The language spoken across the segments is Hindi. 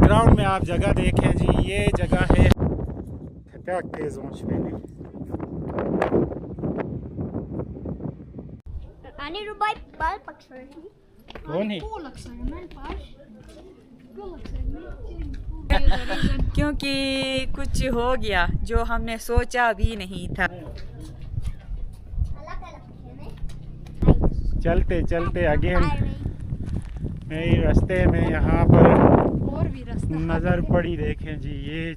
बैकग्राउंड में आप जगह देखें जी, ये जगह है खट्याक तेज वैली। कौन है? क्योंकि कुछ हो गया जो हमने सोचा भी नहीं था। चलते चलते अगेन नए रास्ते में यहाँ पर और भी रास्ता नज़र पड़ी, देखें जी ये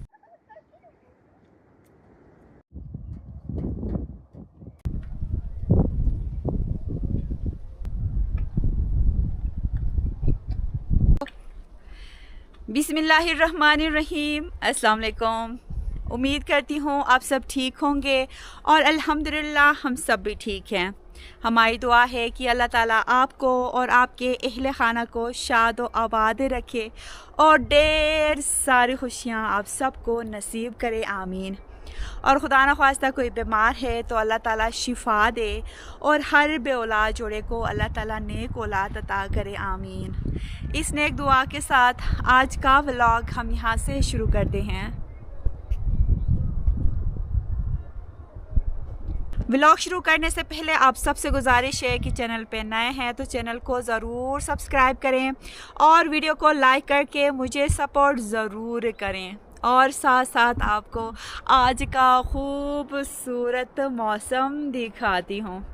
बिस्मिल्लाहिर्रहमानिर्रहीम। अस्सलाम वालेकुम। उम्मीद करती हूँ आप सब ठीक होंगे और अल्हम्दुलिल्लाह हम सब भी ठीक हैं। हमारी दुआ है कि अल्लाह ताला आपको और आपके अहले खाना को शाद व आबाद रखे और ढेर सारी खुशियाँ आप सबको नसीब करे, आमीन। और खुदा न ख्वास्ता कोई बीमार है तो अल्लाह ताला शिफा दे और हर बे औलाद जोड़े को अल्लाह ताला नेक औलाद अता करे, आमीन। इस नेक दुआ के साथ आज का व्लॉग हम यहाँ से शुरू करते हैं। व्लॉग शुरू करने से पहले आप सबसे गुजारिश है कि चैनल पे नए हैं तो चैनल को ज़रूर सब्सक्राइब करें और वीडियो को लाइक करके मुझे सपोर्ट ज़रूर करें। और साथ साथ आपको आज का खूबसूरत मौसम दिखाती हूँ।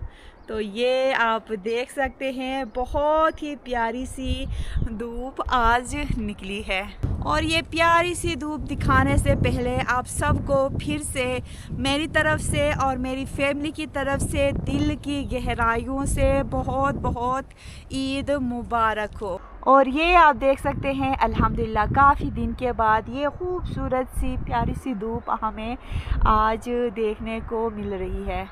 तो ये आप देख सकते हैं, बहुत ही प्यारी सी धूप आज निकली है। और ये प्यारी सी धूप दिखाने से पहले आप सबको फिर से मेरी तरफ से और मेरी फैमिली की तरफ से दिल की गहराइयों से बहुत बहुत ईद मुबारक हो। और ये आप देख सकते हैं अल्हम्दुलिल्लाह काफ़ी दिन के बाद ये खूबसूरत सी प्यारी सी धूप हमें आज देखने को मिल रही है।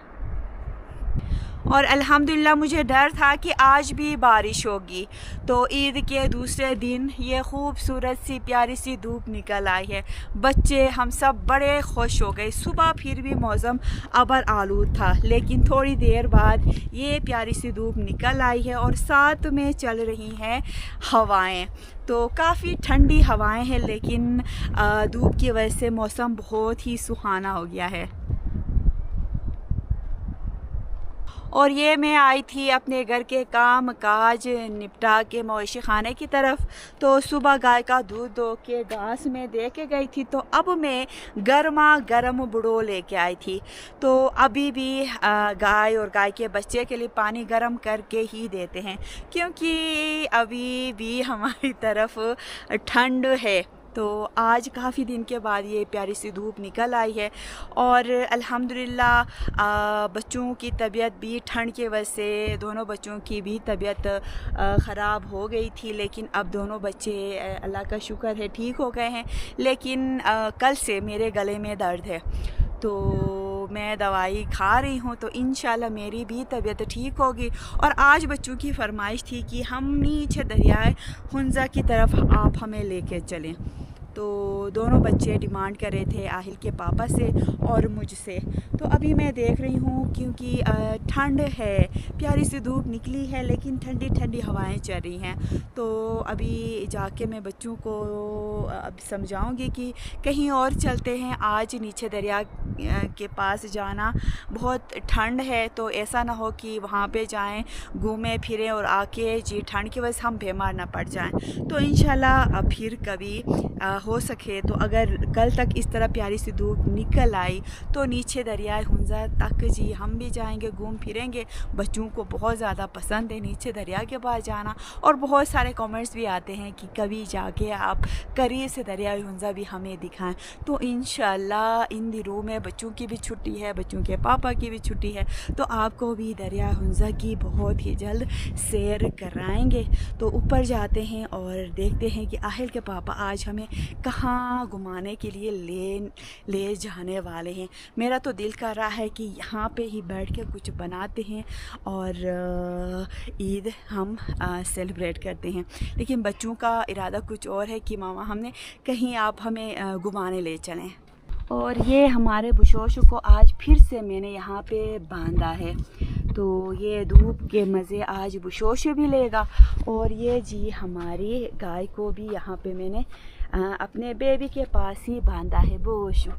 और अल्हम्दुलिल्लाह मुझे डर था कि आज भी बारिश होगी, तो ईद के दूसरे दिन ये खूबसूरत सी प्यारी सी धूप निकल आई है। बच्चे हम सब बड़े खुश हो गए। सुबह फिर भी मौसम अबर आलूद था, लेकिन थोड़ी देर बाद ये प्यारी सी धूप निकल आई है और साथ में चल रही हैं हवाएं। तो काफ़ी ठंडी हवाएं हैं, लेकिन धूप की वजह से मौसम बहुत ही सुहाना हो गया है। और ये मैं आई थी अपने घर के काम काज निपटा के मवेशी खाने की तरफ। तो सुबह गाय का दूध दो के घास में दे के गई थी, तो अब मैं गर्मा गर्म बुड़ो लेके आई थी। तो अभी भी गाय और गाय के बच्चे के लिए पानी गर्म करके ही देते हैं, क्योंकि अभी भी हमारी तरफ ठंड है। तो आज काफ़ी दिन के बाद ये प्यारी सी धूप निकल आई है और अल्हम्दुलिल्लाह बच्चों की तबीयत भी ठंड के वजह से, दोनों बच्चों की भी तबीयत ख़राब हो गई थी, लेकिन अब दोनों बच्चे अल्लाह का शुक्र है ठीक हो गए हैं। लेकिन कल से मेरे गले में दर्द है, तो मैं दवाई खा रही हूँ, तो इंशाल्लाह मेरी भी तबीयत ठीक होगी। और आज बच्चों की फरमाइश थी कि हम नीचे दरियाए हुंज़ा की तरफ आप हमें लेके चलें। तो दोनों बच्चे डिमांड कर रहे थे आहिल के पापा से और मुझसे। तो अभी मैं देख रही हूँ, क्योंकि ठंड है, प्यारी सी धूप निकली है, लेकिन ठंडी ठंडी हवाएं चल रही हैं। तो अभी जाके मैं बच्चों को अब समझाऊंगी कि कहीं और चलते हैं। आज नीचे दरिया के पास जाना बहुत ठंड है, तो ऐसा ना हो कि वहाँ पे जाएं, घूमें फिरें और आके जी ठंड की वजह से हम बीमार ना पड़ जाएं। तो इंशाल्लाह फिर कभी हो सके तो अगर कल तक इस तरह प्यारी सी धूप निकल आई तो नीचे दरियाए हुंज़ा तक जी हम भी जाएंगे, घूम फिरेंगे। बच्चों को बहुत ज़्यादा पसंद है नीचे दरिया के पास जाना, और बहुत सारे कमेंट्स भी आते हैं कि कभी जाके आप करीब से दरियाए हुंज़ा भी हमें दिखाएं। तो इंशाल्लाह इन दिनों में बच्चों की भी छुट्टी है, बच्चों के पापा की भी छुट्टी है, तो आपको भी दरियाए हुंज़ा की बहुत ही जल्द सैर कराएंगे। तो ऊपर जाते हैं और देखते हैं कि आहिल के पापा आज हमें कहाँ घुमाने के लिए ले जाने वाले हैं। मेरा तो दिल कर रहा है कि यहाँ पे ही बैठ के कुछ बनाते हैं और ईद हम सेलिब्रेट करते हैं। लेकिन बच्चों का इरादा कुछ और है कि मामा हमने कहीं आप हमें घुमाने ले चलें। और ये हमारे बुशोश को आज फिर से मैंने यहाँ पे बांधा है, तो ये धूप के मज़े आज बुशोश भी लेगा। और ये जी हमारी गाय को भी यहाँ पे मैंने अपने बेबी के पास ही बांधा है बोशु।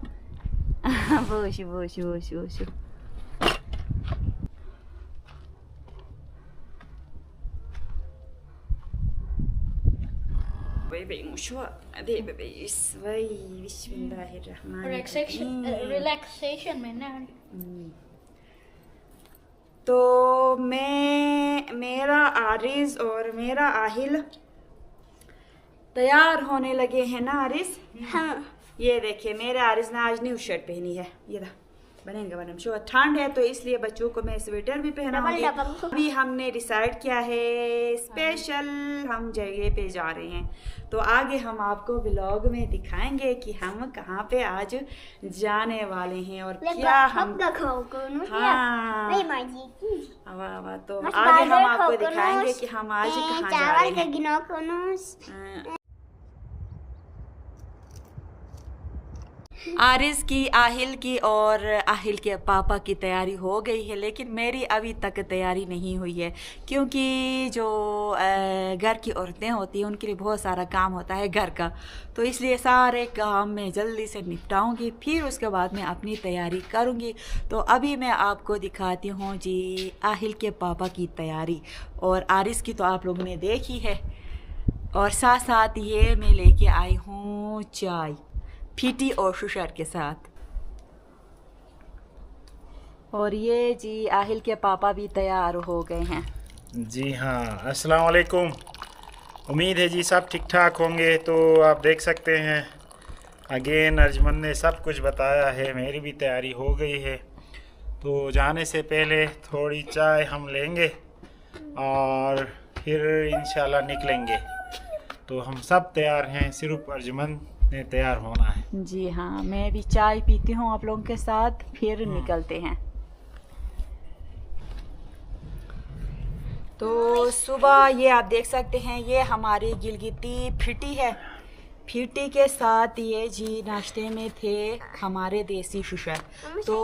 बोशु बोशु बोशु बोशु। रिलैक्सेशन में ना। तो मेरा आरिज और मेरा आहिल तैयार होने लगे हैं ना आरिज। हाँ। ये देखिए मेरे आरिज ने आज न्यू शर्ट पहनी है। ये बनेगा बनम शो ठंड है तो इसलिए बच्चों को मैं स्वेटर भी पहनाऊंगी। अभी हमने डिसाइड किया है स्पेशल हम जगह पे जा रहे हैं, तो आगे हम आपको व्लॉग में दिखाएंगे कि हम कहाँ पे आज जाने वाले हैं और क्या हम। हाँ वाह, तो आगे हम आपको दिखाएंगे कि हम आज कहाँ जा रहे हैं। आरिज की, आहिल की और आहिल के पापा की तैयारी हो गई है, लेकिन मेरी अभी तक तैयारी नहीं हुई है क्योंकि जो घर की औरतें होती हैं उनके लिए बहुत सारा काम होता है घर का, तो इसलिए सारे काम मैं जल्दी से निपटाऊंगी, फिर उसके बाद मैं अपनी तैयारी करूंगी। तो अभी मैं आपको दिखाती हूँ जी आहिल के पापा की तैयारी, और आरिज की तो आप लोगों ने देखी है, और साथ साथ ये मैं लेके आई हूँ चाय फीटी और शुशर के साथ। और ये जी आहिल के पापा भी तैयार हो गए हैं। जी हाँ, अस्सलाम वालेकुम। उम्मीद है जी सब ठीक ठाक होंगे। तो आप देख सकते हैं अगेन अर्जमन ने सब कुछ बताया है, मेरी भी तैयारी हो गई है। तो जाने से पहले थोड़ी चाय हम लेंगे और फिर इंशाल्लाह निकलेंगे। तो हम सब तैयार हैं, सिर्फ अर्जमन ने तैयार होना है। जी हाँ, मैं भी चाय पीती हूँ आप लोगों के साथ, फिर निकलते हैं। तो सुबह ये आप देख सकते हैं ये हमारी गिलगिती फिटी है। फिटी के साथ ये जी नाश्ते में थे हमारे देसी शुशर। तो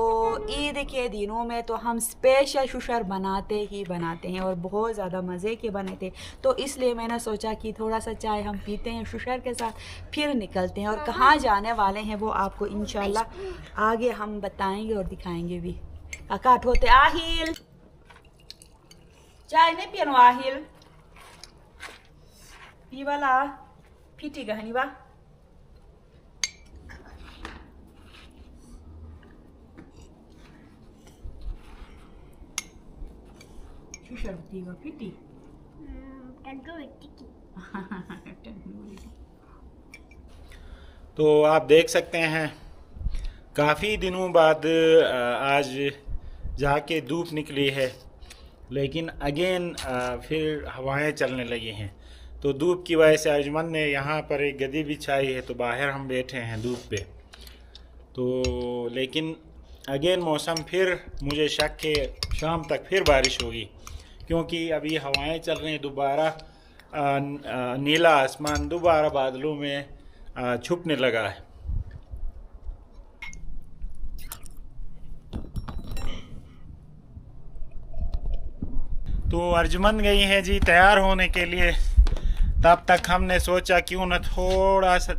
ईद के दिनों में तो हम स्पेशल शुशर बनाते ही बनाते हैं और बहुत ज़्यादा मज़े के बने थे, तो इसलिए मैंने सोचा कि थोड़ा सा चाय हम पीते हैं शुशर के साथ, फिर निकलते हैं। और कहाँ जाने वाले हैं वो आपको इंशाल्लाह आगे हम बताएंगे और दिखाएंगे भी। काट होते आहिल चाय नहीं पियनो आहिल पी वाला फिटी गहनी बा फिटी तो आप देख सकते हैं काफ़ी दिनों बाद आज जाके धूप निकली है, लेकिन अगेन फिर हवाएं चलने लगी हैं। तो धूप की वजह से अर्जमन ने यहाँ पर एक गद्दी बिछाई है, तो बाहर हम बैठे हैं धूप पे। तो लेकिन अगेन मौसम फिर मुझे शक है शाम तक फिर बारिश होगी, क्योंकि अभी हवाएं चल रही हैं। दोबारा नीला आसमान दोबारा बादलों में छुपने लगा है। तो अर्जमन गई हैं जी तैयार होने के लिए, तब तक हमने सोचा क्यों न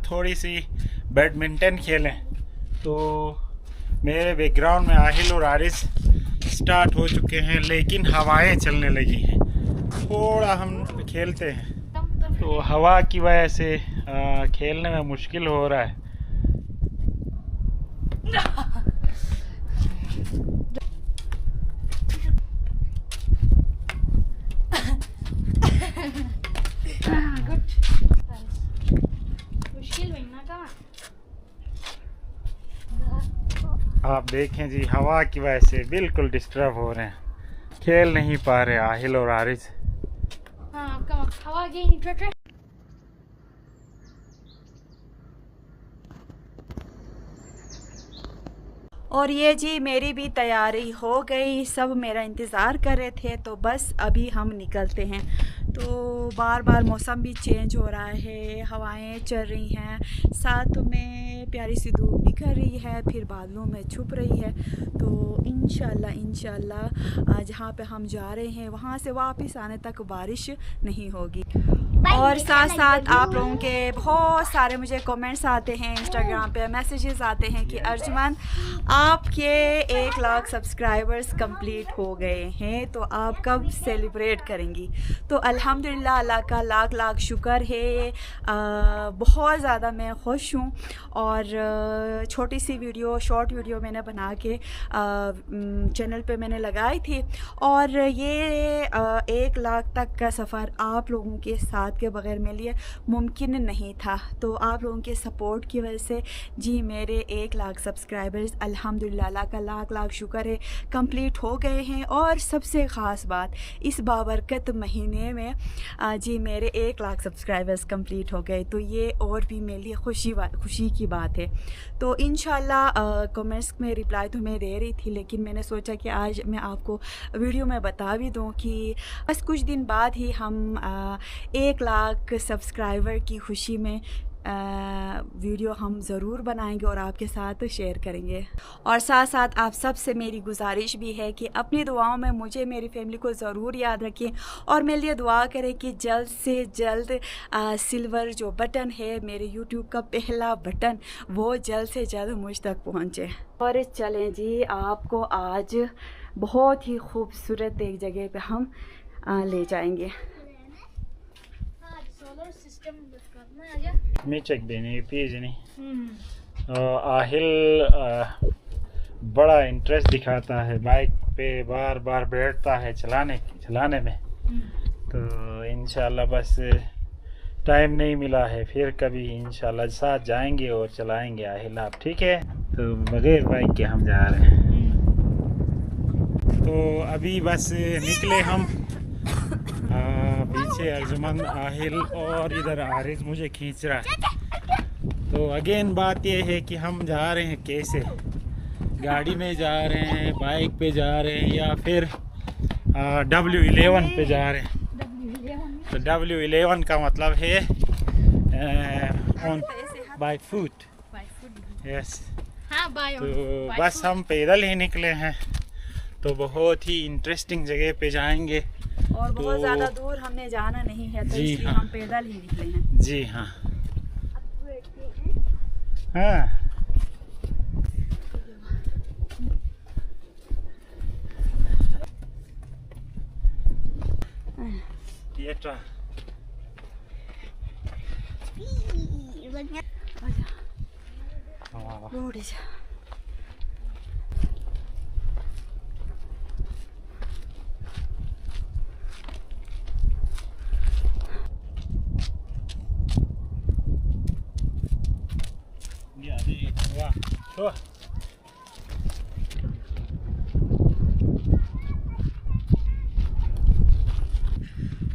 थोड़ी सी बैडमिंटन खेलें। तो मेरे बैकग्राउंड में आहिल और आरिस स्टार्ट हो चुके हैं, लेकिन हवाएं चलने लगी हैं। थोड़ा हम खेलते हैं, तो हवा की वजह से खेलने में मुश्किल हो रहा है। आप देखें जी हवा की वजह से बिल्कुल डिस्टर्ब हो रहे हैं, खेल नहीं पा रहे आहिल और आरिज। हवा गई। और ये जी मेरी भी तैयारी हो गई, सब मेरा इंतज़ार कर रहे थे, तो बस अभी हम निकलते हैं। तो बार बार मौसम भी चेंज हो रहा है, हवाएं चल रही हैं, साथ में प्यारी सी धूप निकल रही है, फिर बादलों में छुप रही है। तो इंशाल्लाह जहाँ पे हम जा रहे हैं वहाँ से वापस आने तक बारिश नहीं होगी। और साथ साथ आप लोगों के बहुत सारे मुझे कमेंट्स आते हैं, इंस्टाग्राम पे मैसेजेस आते हैं कि अर्जुमान आपके 1 लाख सब्सक्राइबर्स कंप्लीट हो गए हैं, तो आप कब सेलिब्रेट करेंगी। तो अल्हम्दुलिल्लाह अल्लाह का लाख लाख शुक्र है, बहुत ज़्यादा मैं खुश हूँ। और छोटी सी वीडियो, शॉर्ट वीडियो मैंने बना के चैनल पे मैंने लगाई थी, और ये 1 लाख तक का सफ़र आप लोगों के साथ के बगैर मेरे लिए मुमकिन नहीं था। तो आप लोगों के सपोर्ट की वजह से जी मेरे 1 लाख सब्सक्राइबर्स अल्हम्दुलिल्लाह अल्लाह का लाख लाख शुक्र है कंप्लीट हो गए हैं। और सबसे ख़ास बात, इस बाबरकत महीने में जी मेरे 1 लाख सब्सक्राइबर्स कंप्लीट हो गए, तो ये और भी मेरे लिए खुशी की बात है। तो इंशाल्लाह कमेंट्स में रिप्लाई तो मैं दे रही थी, लेकिन मैंने सोचा कि आज मैं आपको वीडियो में बता भी दूं कि बस कुछ दिन बाद ही हम 1 लाख सब्सक्राइबर की खुशी में वीडियो हम ज़रूर बनाएंगे और आपके साथ शेयर करेंगे। और साथ साथ आप सब से मेरी गुजारिश भी है कि अपनी दुआओं में मुझे, मेरी फैमिली को ज़रूर याद रखें और मेरे लिए दुआ करें कि जल्द से जल्द सिल्वर जो बटन है, मेरे यूट्यूब का पहला बटन, वो जल्द से जल्द मुझ तक पहुँचे। और चलें जी, आपको आज बहुत ही खूबसूरत एक जगह पे हम ले जाएंगे। मीचक देने पेज नहीं। आहिल बड़ा इंटरेस्ट दिखाता है बाइक पे, बार बार बैठता है चलाने में। तो इंशाल्लाह बस टाइम नहीं मिला है, फिर कभी इंशाल्लाह साथ जाएंगे और चलाएंगे आहिल आप, ठीक है। तो बगैर बाइक के हम जा रहे हैं। तो अभी बस निकले हम, पीछे अर्जुमंद, आहिल और इधर आरिज मुझे खींच रहा है। तो अगेन बात यह है कि हम जा रहे हैं कैसे, गाड़ी में जा रहे हैं, बाइक पे जा रहे हैं, या फिर W11 पे जा रहे हैं। तो W11 का मतलब है ऑन बाय फुट, यस। तो बस हम पैदल ही निकले हैं, तो बहुत ही इंटरेस्टिंग जगह पे जाएंगे और बहुत ज़्यादा दूर हमने जाना नहीं है, तो इसलिए हम पैदल ही निकले हैं। जी हाँ हाँ।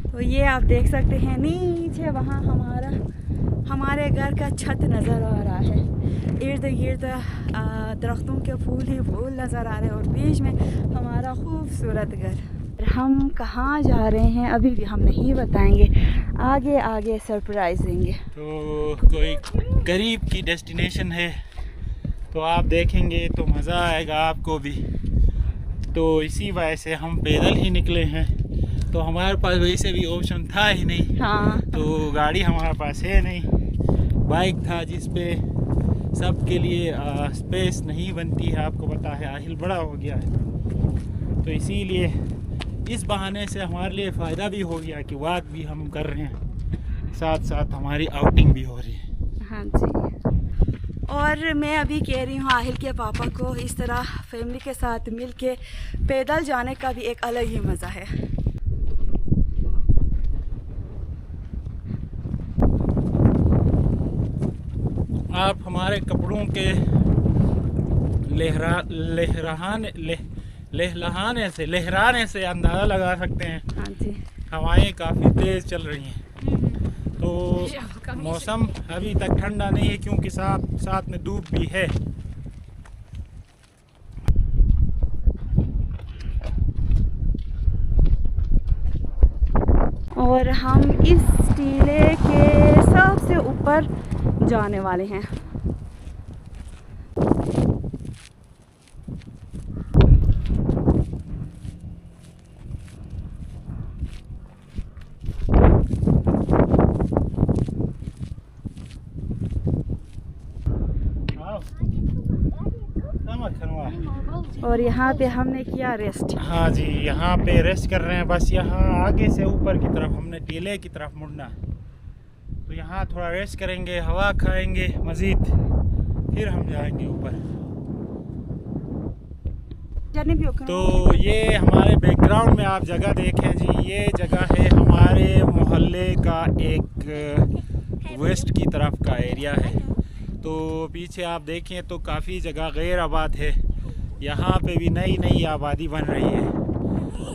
तो ये आप देख सकते हैं नीचे वहाँ हमारे घर का छत नज़र आ रहा है। इर्द गिर्द दरख्तों के फूल ही फूल नज़र आ रहे हैं और बीच में हमारा खूबसूरत घर। हम कहाँ जा रहे हैं अभी भी हम नहीं बताएंगे, आगे आगे सरप्राइज देंगे। तो कोई करीब की डेस्टिनेशन है, तो आप देखेंगे तो मज़ा आएगा आपको भी। तो इसी वजह से हम पैदल ही निकले हैं, तो हमारे पास वैसे भी ऑप्शन था ही नहीं। हाँ। तो गाड़ी हमारे पास है नहीं, बाइक था जिस पे सबके लिए स्पेस नहीं बनती है, आपको पता है आहिल बड़ा हो गया है। तो इसीलिए इस बहाने से हमारे लिए फ़ायदा भी हो गया कि वॉक भी हम कर रहे हैं, साथ साथ हमारी आउटिंग भी हो रही है। हाँ जी। और मैं अभी कह रही हूँ आहिल के पापा को, इस तरह फैमिली के साथ मिल के पैदल जाने का भी एक अलग ही मज़ा है। आप हमारे कपड़ों के लहराने से अंदाज़ा लगा सकते हैं। हाँ जी। हवाएं काफ़ी तेज़ चल रही हैं। तो मौसम अभी तक ठंडा नहीं है क्योंकि साथ में धूप भी है। और हम इस टीले के सबसे ऊपर जाने वाले हैं। और यहाँ पे हमने किया रेस्ट। हाँ जी, यहाँ पे रेस्ट कर रहे हैं। बस यहाँ आगे से ऊपर की तरफ हमने टीले की तरफ मुड़ना, तो यहाँ थोड़ा रेस्ट करेंगे, हवा खाएंगे मज़ीद, फिर हम जाएंगे ऊपर। तो ये हमारे बैकग्राउंड में आप जगह देखें जी, ये जगह है हमारे मोहल्ले का एक वेस्ट की तरफ का एरिया है। तो पीछे आप देखें तो काफ़ी जगह गैर आबाद है, यहाँ पे भी नई नई आबादी बन रही है।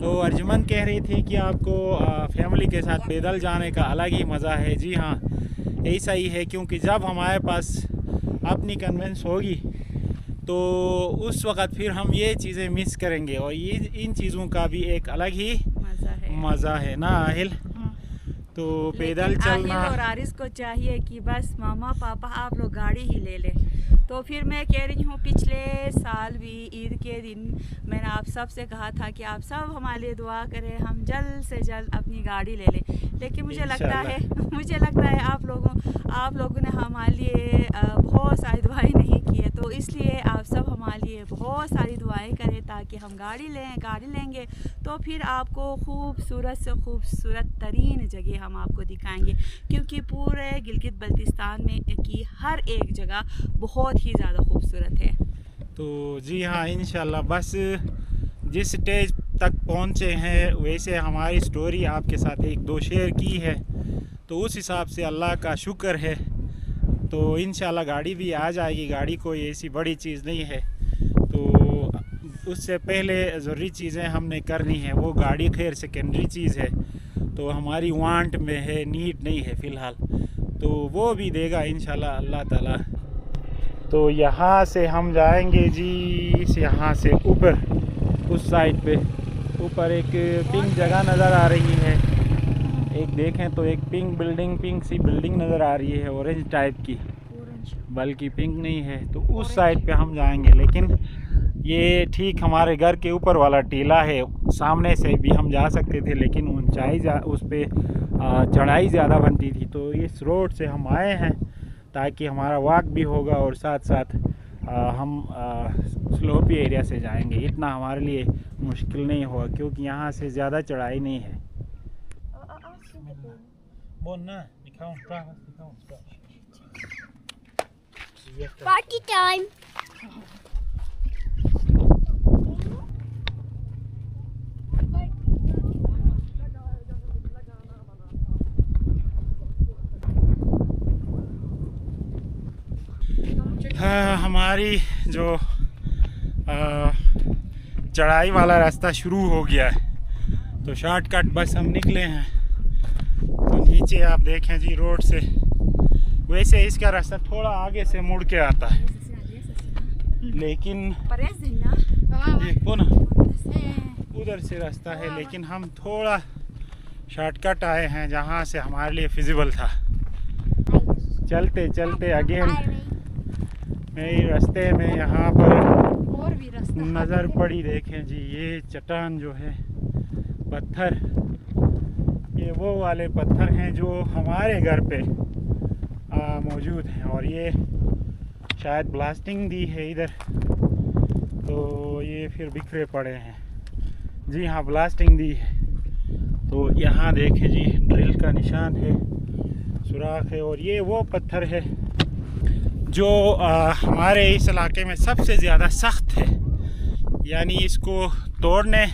तो अर्जुमन कह रही थी कि आपको फैमिली के साथ पैदल जाने का अलग ही मज़ा है। जी हाँ, ऐसा ही है, क्योंकि जब हमारे पास अपनी कन्वेंस होगी तो उस वक़्त फिर हम ये चीज़ें मिस करेंगे, और ये इन चीज़ों का भी एक अलग ही मज़ा है ना आहिल। तो पैदल चलना, और आरिस को चाहिए कि बस मामा पापा आप लोग गाड़ी ही ले लें। तो फिर मैं कह रही हूँ, पिछले साल भी ईद के दिन मैंने आप सब से कहा था कि आप सब हमारे लिए दुआ करें, हम जल्द से जल्द अपनी गाड़ी ले लें। लेकिन मुझे लगता है आप लोगों ने हमारे लिए बहुत सारी दुआएं नहीं की है। तो इसलिए आप सब हमारे लिए बहुत सारी दुआएं करें ताकि हम गाड़ी लेंगे तो फिर आपको खूबसूरत से खूबसूरत तरीन जगह हम आपको दिखाएंगे, क्योंकि पूरे गिलगित बल्तिस्तान में की हर एक जगह बहुत ही ज़्यादा खूबसूरत है। तो जी हाँ, इंशाल्लाह बस जिस स्टेज तक पहुँचे हैं वैसे हमारी स्टोरी आपके साथ एक दो शेयर की है, तो उस हिसाब से अल्लाह का शुक्र है। तो इंशाल्लाह गाड़ी भी आ जाएगी, गाड़ी कोई ऐसी बड़ी चीज़ नहीं है। तो उससे पहले ज़रूरी चीज़ें हमने करनी है, वो गाड़ी खैर सेकेंडरी चीज़ है, तो हमारी वांट में है, नीड नहीं है फ़िलहाल, तो वो भी देगा इंशाल्लाह अल्लाह ताला। तो यहाँ से हम जाएंगे जी, यहाँ से ऊपर उस साइड पे ऊपर एक पिंक जगह नज़र आ रही है, एक देखें तो एक पिंक सी बिल्डिंग नज़र आ रही है, ऑरेंज टाइप की, बल्कि पिंक नहीं है। तो उस साइड पे हम जाएंगे, लेकिन ये ठीक हमारे घर के ऊपर वाला टीला है, सामने से भी हम जा सकते थे, लेकिन ऊंचाई उस पर चढ़ाई ज़्यादा बनती थी। तो इस रोड से हम आए हैं ताकि हमारा वॉक भी होगा और साथ साथ हम स्लोपी एरिया से जाएंगे, इतना हमारे लिए मुश्किल नहीं होगा, क्योंकि यहाँ से ज़्यादा चढ़ाई नहीं है। Party time. हमारी जो चढ़ाई वाला रास्ता शुरू हो गया है, तो शॉर्टकट बस हम निकले हैं। तो नीचे आप देखें जी रोड से, वैसे इसका रास्ता थोड़ा आगे से मुड़ के आता है, लेकिन देखो ना उधर से रास्ता है, लेकिन हम थोड़ा शॉर्टकट आए हैं जहाँ से हमारे लिए फिजिबल था। चलते चलते अगेन मेरी रास्ते में यहाँ पर और भी रास्ता नज़र पड़ी, देखें जी ये चट्टान जो है, पत्थर, ये वो वाले पत्थर हैं जो हमारे घर पे मौजूद हैं, और ये शायद ब्लास्टिंग दी है इधर, तो ये फिर बिखरे पड़े हैं। जी हाँ, ब्लास्टिंग दी है। तो यहाँ देखें जी ड्रिल का निशान है, सुराख है, और ये वो पत्थर है जो हमारे इस इलाके में सबसे ज़्यादा सख्त है, यानी इसको तोड़ने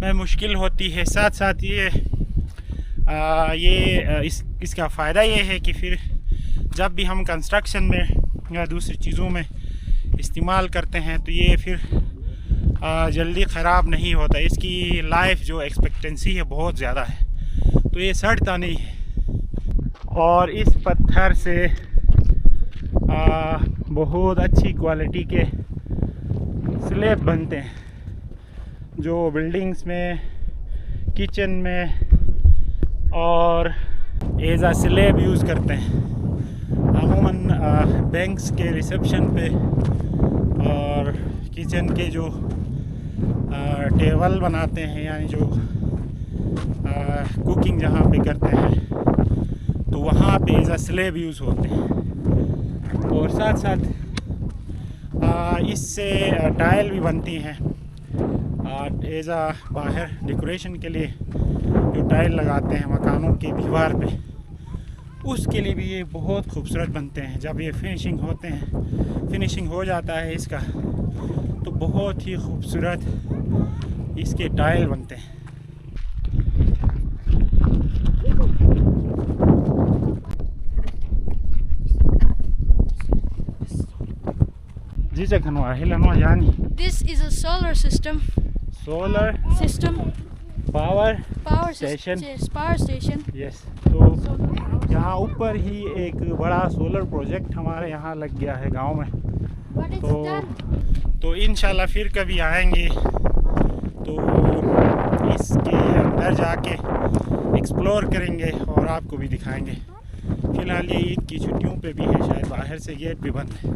में मुश्किल होती है। साथ साथ इसका फ़ायदा ये है कि फिर जब भी हम कंस्ट्रक्शन में या दूसरी चीज़ों में इस्तेमाल करते हैं तो ये फिर जल्दी ख़राब नहीं होता, इसकी लाइफ जो एक्सपेक्टेंसी है बहुत ज़्यादा है, तो ये सड़ता नहीं है। और इस पत्थर से बहुत अच्छी क्वालिटी के स्लैब बनते हैं जो बिल्डिंग्स में, किचन में और एज आ स्लैब यूज़ करते हैं। अमूमन बैंक्स के रिसेप्शन पे और किचन के जो टेबल बनाते हैं, यानी जो कुकिंग जहाँ पे करते हैं, तो वहाँ पे एज आ स्लैब यूज़ होते हैं। और साथ साथ इससे टाइल भी बनती हैं एज आ बाहर डेकोरेशन के लिए जो टाइल लगाते हैं मकानों की दीवार पे, उसके लिए भी ये बहुत खूबसूरत बनते हैं। जब ये फिनिशिंग हो जाता है इसका तो बहुत ही खूबसूरत इसके टाइल बनते हैं। जी जगह हिलनो यानी This is a solar system. Solar power station. Power station. Yes, तो यहाँ ऊपर ही एक बड़ा सोलर प्रोजेक्ट हमारे यहाँ लग गया है गांव में। But it's done. तो इंशाल्लाह फिर कभी आएंगे तो इसके अंदर जाके एक्सप्लोर करेंगे और आपको भी दिखाएंगे। फ़िलहाल ये ईद की छुट्टियों पे भी है, शायद बाहर से गेट भी बंद है।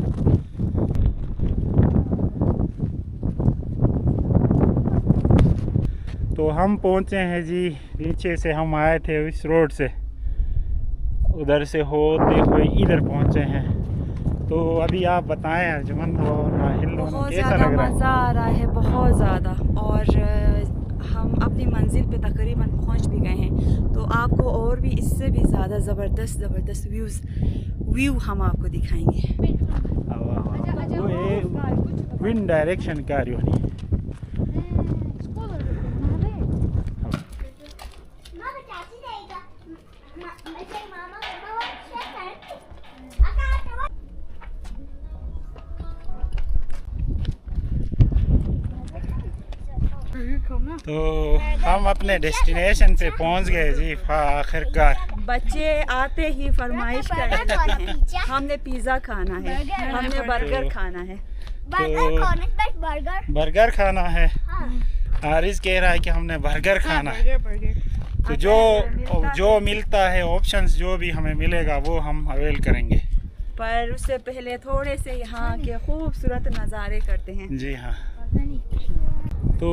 तो हम पहुँचे हैं जी, नीचे से हम आए थे इस रोड से, उधर से होते हुए इधर पहुँचे हैं। तो अभी आप बताएं अर्जुमन और राहिल दोनों कैसा लग रहा है? मज़ा आ रहा है बहुत ज़्यादा, और हम अपनी मंजिल पे तकरीबन पहुंच भी गए हैं। तो आपको और भी इससे भी ज़्यादा ज़बरदस्त व्यू हम आपको दिखाएंगे। वो ये विंड डायरेक्शन कार्य होनी है। तो हम अपने डेस्टिनेशन पे पहुंच गए जी आखिरकार। बच्चे आते ही फरमाइश करने लगे हैं, हमने पिज़्ज़ा खाना है, हमने बर्गर खाना है। बर्गर खाना है। हारिस कह रहा है कि हमने बर्गर खाना है। तो जो मिलता है ऑप्शंस जो भी हमें मिलेगा वो हम अवेल करेंगे, पर उससे पहले थोड़े से यहाँ के खूबसूरत नज़ारे करते हैं। जी हाँ। तो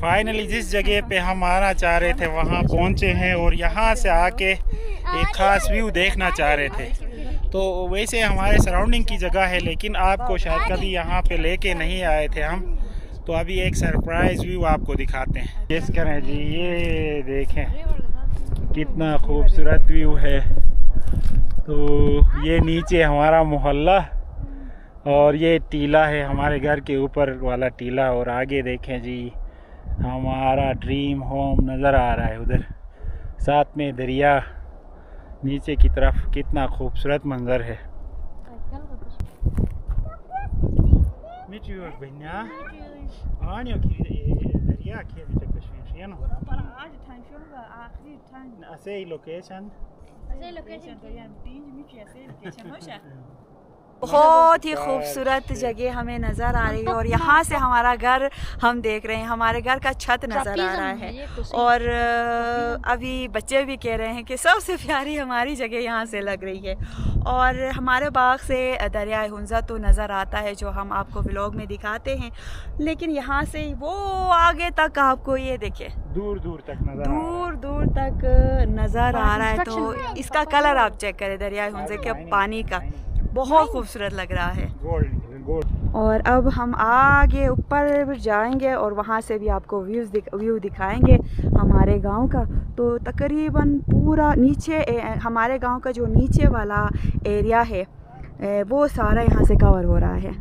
फाइनली जिस जगह पे हम आना चाह रहे थे वहाँ पहुँचे हैं और यहाँ से आके एक ख़ास व्यू देखना चाह रहे थे। तो वैसे हमारे सराउंडिंग की जगह है, लेकिन आपको शायद कभी यहाँ पे लेके नहीं आए थे हम। तो अभी एक सरप्राइज़ व्यू आपको दिखाते हैं। गेस करें जी, ये देखें कितना खूबसूरत व्यू है। तो ये नीचे हमारा मोहल्ला और ये टीला है, हमारे घर के ऊपर वाला टीला, और आगे देखें जी हमारा ड्रीम होम नज़र आ रहा है उधर, साथ में दरिया नीचे की तरफ। कितना खूबसूरत मंजर है। बहुत ही खूबसूरत जगह हमें नज़र आ रही है, और यहाँ से हमारा घर हम देख रहे हैं, हमारे घर का छत नज़र आ रहा है। और अभी बच्चे भी कह रहे हैं कि सबसे प्यारी हमारी जगह यहाँ से लग रही है। और हमारे बाग से दरियाए हुंजा तो नज़र आता है जो हम आपको व्लॉग में दिखाते हैं, लेकिन यहाँ से वो आगे तक आपको ये देखिए दूर दूर तक नज़र आ रहा है। तो इसका कलर आप चेक करें दरियाए हुंजे के पानी का, बहुत खूबसूरत लग रहा है। और अब हम आगे ऊपर जाएंगे और वहाँ से भी आपको व्यू दिखाएंगे हमारे गांव का। तो तकरीबन पूरा नीचे हमारे गांव का जो नीचे वाला एरिया है वो सारा यहाँ से कवर हो रहा है।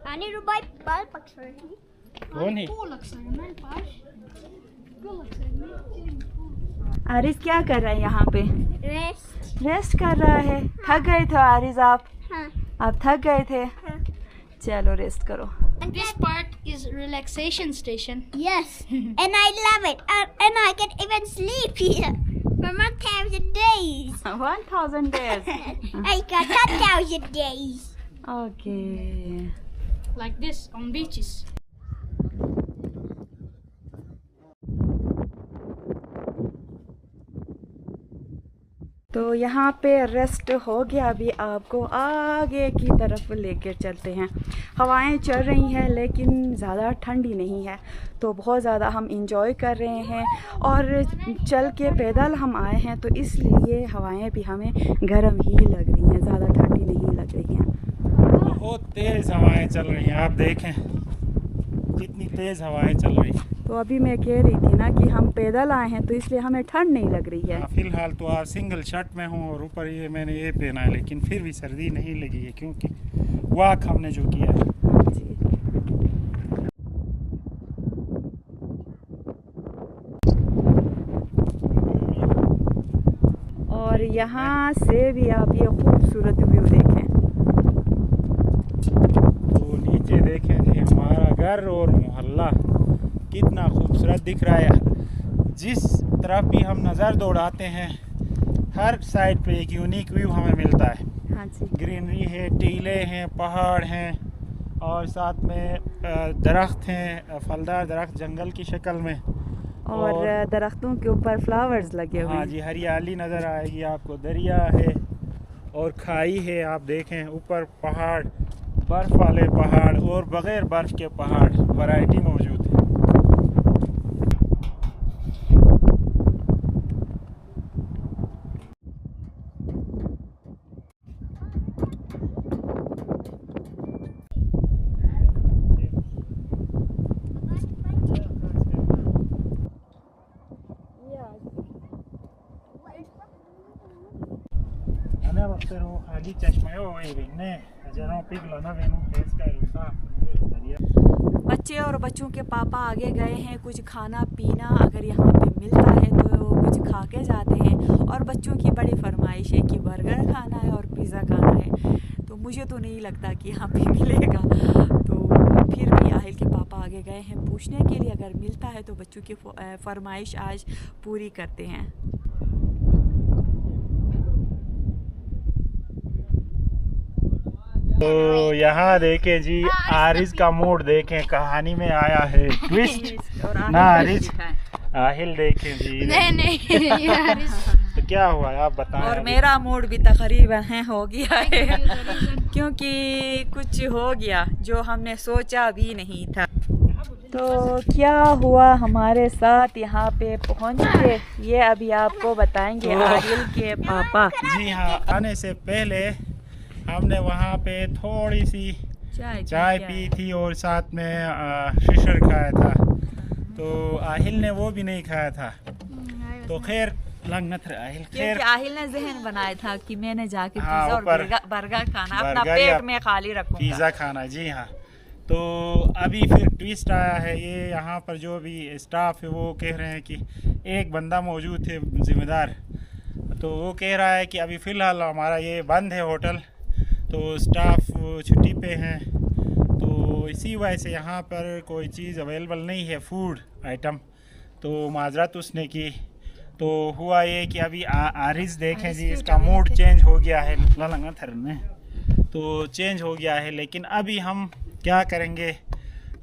I need to buy ball packs for you. कौन है? Pool looks like a man, Pash. Pool looks like a man, Pash. हाँ, हाँ, हाँ। Pash. हाँ, हाँ, हाँ। Pash. आरिज क्या कर रहा है यहाँ पे? Rest. रेस्ट कर रहा है। थक गए थे आरिज आप? Huh. आप थक गए थे? चलो रेस्ट करो। This part is relaxation station. Yes. And I love it. And I can even sleep here for 1,000 days. 1000 days. I got 10,000 days. Okay. Like this on beaches. तो यहाँ पे रेस्ट हो गया। अभी आपको आगे की तरफ लेकर चलते हैं। हवाएं चल रही हैं लेकिन ज़्यादा ठंडी नहीं है, तो बहुत ज़्यादा हम इंजॉय कर रहे हैं। और चल के पैदल हम आए हैं तो इसलिए हवाएं भी हमें गर्म ही लग रही हैं, ज़्यादा ठंडी नहीं लग रही हैं। बहुत तेज़ हवाएं चल रही हैं, आप देखें कितनी तेज़ हवाएं चल रही हैं। तो अभी मैं कह रही थी ना कि हम पैदल आए हैं तो इसलिए हमें ठंड नहीं लग रही है। फ़िलहाल तो आज सिंगल शर्ट में हूँ और ऊपर ये मैंने ये पहना है, लेकिन फिर भी सर्दी नहीं लगी है क्योंकि वॉक हमने जो किया है। हाँ जी। और यहाँ से भी आप ये खूबसूरत व्यू देखें। तो नीचे देखें जी हमारा घर और मोहल्ला कितना खूबसूरत दिख रहा है। जिस तरफ भी हम नज़र दौड़ाते हैं हर साइड पे एक यूनिक व्यू हमें मिलता है। हाँ जी। ग्रीनरी है, टीले हैं, पहाड़ हैं और साथ में दरख्त हैं, फलदार दरख्त जंगल की शक्ल में, और दरख्तों के ऊपर फ्लावर्स लगे हुए हाँ हैं। जी हरियाली नज़र आएगी आपको। दरिया है और खाई है, आप देखें ऊपर पहाड़, बर्फ़ वाले पहाड़ और बग़ैर बर्फ़ के पहाड़, वैरायटी मौजूद है। बच्चे और बच्चों के पापा आगे गए हैं। कुछ खाना पीना अगर यहाँ पे मिलता है तो कुछ खा के जाते हैं। और बच्चों की बड़ी फरमाइश है कि बर्गर खाना है और पिज़्ज़ा खाना है, तो मुझे तो नहीं लगता कि यहाँ पे मिलेगा। तो फिर भी आहिल के पापा आगे गए हैं पूछने के लिए, अगर मिलता है तो बच्चों की फरमाइश आज पूरी करते हैं। तो यहाँ देखें जी आरिज का मूड देखें, कहानी में आया है ट्विस्ट ना। आरिज आहिल देखें जी। नहीं तो क्या हुआ आप बताएं। और मेरा मूड भी तकरीबन हो गया है क्योंकि कुछ हो गया जो हमने सोचा भी नहीं था। तो क्या हुआ हमारे साथ यहाँ पे पहुँच के, ये अभी आपको बताएंगे आदिल के पापा। जी हाँ, आने से पहले हमने वहाँ पे थोड़ी सी चाय पी थी और साथ में फिशर खाया था। तो आहिल ने वो भी नहीं खाया था। तो खैर लंगनत आहिल, खैर आहिल ने जहन बनाया था कि मैंने जाके पिज़्ज़ा और बर्गर खाना, अपना पेट में खाली रखूंगा, पिज़्ज़ा खाना। जी हाँ। तो अभी फिर ट्विस्ट आया है, ये यहाँ पर जो भी स्टाफ है वो कह रहे हैं कि एक बंदा मौजूद थे ज़िम्मेदार, तो वो कह रहा है कि अभी फ़िलहाल हमारा ये बंद है होटल, तो स्टाफ छुट्टी पे हैं, तो इसी वजह से यहाँ पर कोई चीज़ अवेलेबल नहीं है, फूड आइटम। तो माजरत उसने की। तो हुआ ये कि अभी आरिज देखें जी, इसका मूड चेंज हो गया है में, तो चेंज हो गया है। लेकिन अभी हम क्या करेंगे,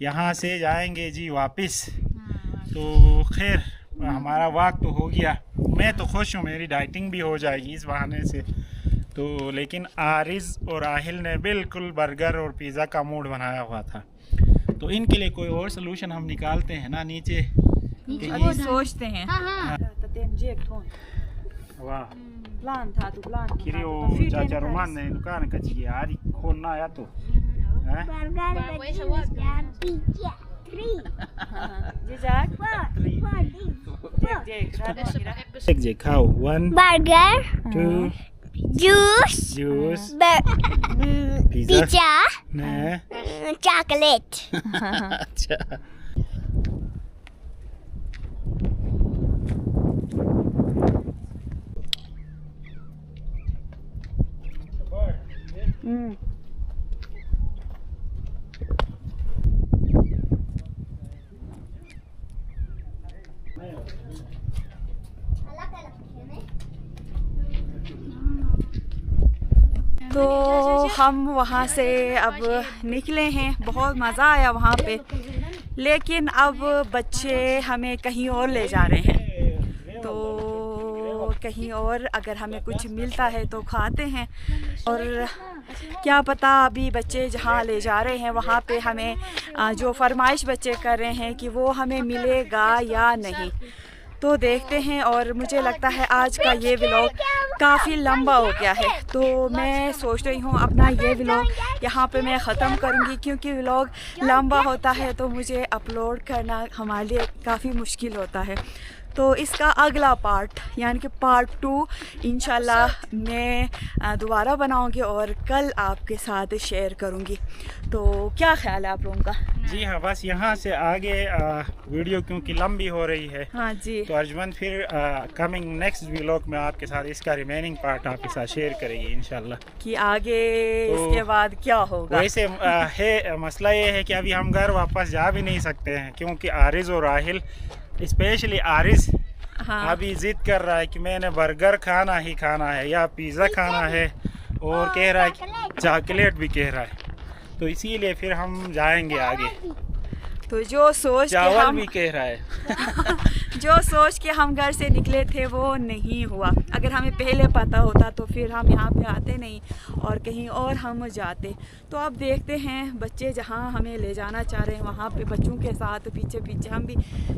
यहाँ से जाएंगे जी वापस। तो खैर हमारा वक्त तो हो गया, मैं तो खुश हूँ, मेरी डाइटिंग भी हो जाएगी इस बहाने से। तो लेकिन आरिज और आहिल ने बिल्कुल बर्गर और पिज़्ज़ा का मूड बनाया हुआ था। तो इनके लिए कोई और सलूशन हम निकालते हैं ना नीचे, वो सोचते हैं। वाह प्लान था तो प्लान किरी वो चाचा रोमान ने दुकान कची आज खोलना आया तो हैं जी खाओ। 1 Burger, 2 juice, pizza, ने chocolate. अच्छा तो हम वहाँ से अब निकले हैं, बहुत मज़ा आया वहाँ पे, लेकिन अब बच्चे हमें कहीं और ले जा रहे हैं। तो कहीं और अगर हमें कुछ मिलता है तो खाते हैं, और क्या पता अभी बच्चे जहाँ ले जा रहे हैं वहाँ पे हमें जो फरमाइश बच्चे कर रहे हैं कि वो हमें मिलेगा या नहीं, तो देखते हैं। और मुझे लगता है आज का ये व्लॉग काफ़ी लंबा हो गया है, तो मैं सोच रही हूँ अपना ये व्लॉग यहाँ पे मैं ख़त्म करूँगी, क्योंकि व्लॉग लंबा होता है तो मुझे अपलोड करना हमारे लिए काफ़ी मुश्किल होता है। तो इसका अगला पार्ट यानी कि पार्ट 2 इंशाल्लाह मैं दोबारा बनाऊंगी और कल आपके साथ शेयर करूंगी। तो क्या ख्याल है आप लोगों का? जी हाँ, बस यहाँ से आगे वीडियो क्योंकि लंबी हो रही है, हाँ जी, तो अर्जमन फिर कमिंग नेक्स्ट व्लॉग में आपके साथ इसका रिमेनिंग पार्ट आपके साथ शेयर करेगी इंशाल्लाह कि आगे तो इसके बाद क्या होगा। वैसे है मसला ये है कि अभी हम घर वापस जा भी नहीं सकते हैं, क्योंकि आरिज़ और राहिल, स्पेशली आरिज़ हाँ, अभी ज़िद कर रहा है कि मैंने बर्गर खाना ही खाना है या पिज़्ज़ा खाना है, और कह रहा है कि चॉकलेट भी कह रहा है, तो इसीलिए फिर हम जाएंगे आगे। तो जो सोच के चावल हम भी कह रहा है जो सोच के हम घर से निकले थे वो नहीं हुआ। अगर हमें पहले पता होता तो फिर हम यहाँ पे आते नहीं और कहीं और हम जाते। तो अब देखते हैं, बच्चे जहाँ हमें ले जाना चाह रहे हैं वहाँ पे बच्चों के साथ पीछे पीछे हम भी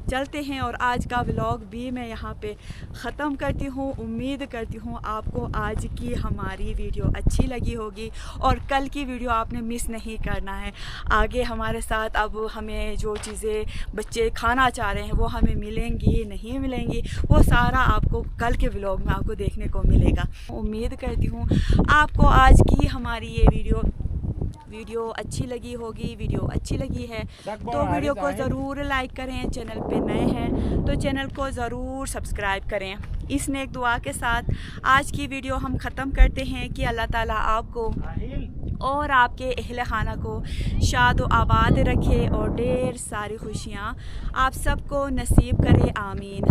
चलते हैं। और आज का व्लॉग भी मैं यहाँ पे ख़त्म करती हूँ। उम्मीद करती हूँ आपको आज की हमारी वीडियो अच्छी लगी होगी, और कल की वीडियो आपने मिस नहीं करना है। आगे हमारे साथ अब हमें जो चीज़ें बच्चे खाना चाह रहे हैं वो हमें मिलेंगी नहीं मिलेंगी, वो सारा आपको कल के व्लॉग में आपको देखने को मिलेगा। उम्मीद करती हूँ आपको आज की हमारी ये वीडियो अच्छी लगी होगी। वीडियो अच्छी लगी है तो वीडियो को ज़रूर लाइक करें, चैनल पे नए हैं तो चैनल को ज़रूर सब्सक्राइब करें। इस नेक दुआ के साथ आज की वीडियो हम ख़त्म करते हैं कि अल्लाह ताला आपको और आपके अहले खाना को शाद व आबाद रखे और ढेर सारी खुशियाँ आप सबको नसीब करे, आमीन।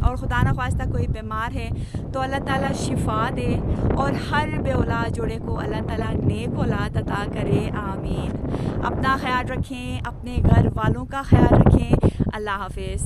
और खुदा न ख्वास्ता कोई बीमार है तो अल्लाह ताला शिफा दे, और हर बेऔलाद जोड़े को अल्लाह ताला नेक औलाद अता करे, आमीन। अपना ख्याल रखें, अपने घर वालों का ख्याल रखें। अल्लाह हाफिज़।